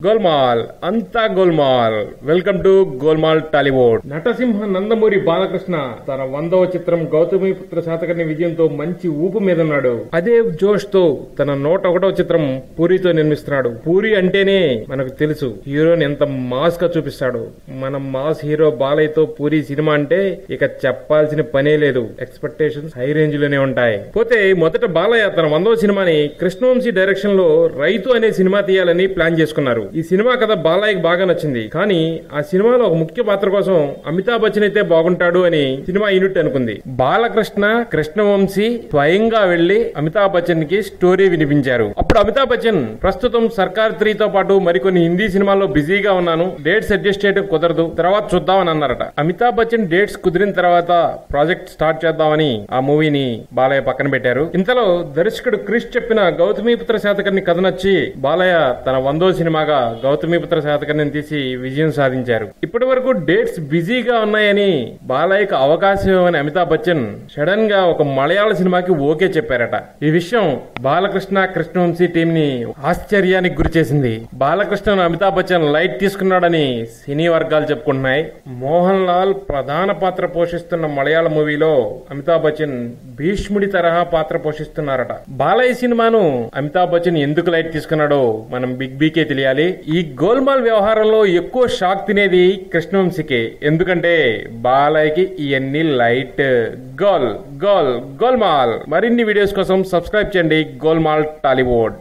గోల్మాల్ అంతా Golmaal. Welcome to Golmaal Tollywood. నటసింహ నందమూరి బాలకృష్ణ తన 100వ చిత్రం గౌతమిపుత్ర శాతకర్ణి విజయంతో మంచి ఊపు మీదన్నాడు. అదే జోష్ తో తన 101వ చిత్రం పూరితో నిర్మిస్తున్నాడు. పూరి అంటేనే మనకు తెలుసు హీరోని ఎంత మాస్ గా చూపిస్తాడు. మన మాస్ హీరో బాలయ్యతో పూరి సినిమా అంటే ఇక చెప్పాల్సిన పనే లేదు. ఎక్స్పెక్టేషన్స్ హై రేంజ్ లోనే ఉంటాయి. పోతే మొదట బాలయ్య తన 100వ సినిమాని కృష్ణవంశీ డైరెక్షన్ లో రైతు అనే సినిమా తీయాలని ప్లాన్ చేసుకున్నారు. ఈ సినిమా కథ బాలయ్యకి బాగా నచ్చింది. కానీ ఆ సినిమాలో ఒక ముఖ్య పాత్ర కోసం అమితాబ్ బచ్చన్ అయితే బాగుంటాడు అని సినిమా యూనిట్ అనుకుంది. బాలకృష్ణ కృష్ణవంశీ స్వయంగా వెళ్లి అమితాబ్ బచ్చన్ కి స్టోరీ వినిపించారు. అప్పుడు అమితాబ్ బచ్చన్ ప్రస్తుతం సర్కార్ 3 తో పాటు మరికొన్ని హిందీ సినిమాల్లో బిజీగా ఉన్నాను, డేట్స్ అడ్జస్ట్ చేయడం కుదరదు, తర్వాత చూద్దామని అన్నారట. అమితాబ్ బచ్చన్ డేట్స్ కుదిరిన తర్వాత ప్రాజెక్ట్ స్టార్ట్ చేద్దామని ఆ మూవీని బాలయ్య పక్కన పెట్టారు. ఇంతలో దర్శకుడు క్రిష్ చెప్పిన గౌతమిపుత్ర శాతకర్ణి కథ నచ్చి బాలయ్య తన 100వ సినిమాగా గౌతమిపుత్ర శాతకర్ణిని తీసి విజయం సాధించారు. ఇప్పటి వరకు డేట్స్ బిజీగా ఉన్నాయని బాలయ్యకు అవకాశం ఇవ్వని అమితాబ్ బచ్చన్ సడన్ గా ఒక మలయాళ సినిమాకి ఓకే చెప్పారట. ఈ విషయం బాలకృష్ణ కృష్ణవంశీ టీం ని ఆశ్చర్యానికి గురి చేసింది. బాలకృష్ణను అమితాబ్ బచ్చన్ లైట్ తీసుకున్నాడని సినీ వర్గాలు చెప్పుకుంటున్నాయి. మోహన్ లాల్ ప్రధాన పాత్ర పోషిస్తున్న మలయాళ మూవీలో అమితాబ్ బచ్చన్ భీష్ముడి తరహా పాత్ర పోషిస్తున్నారట. బాలయ్య సినిమాను అమితాబ్ బచ్చన్ ఎందుకు లైట్ తీసుకున్నాడో మనం బిగ్ బీకే తెలియాలి. ఈ గోల్మాల్ వ్యవహారంలో ఎక్కువ షాక్ తినేది కృష్ణవంశీకి. ఎందుకంటే బాలయ్యకి ఇవన్నీ లైట్. గోల్మాల్. మరిన్ని వీడియోస్ కోసం సబ్స్క్రైబ్ చేయండి గోల్మాల్ టాలీవుడ్.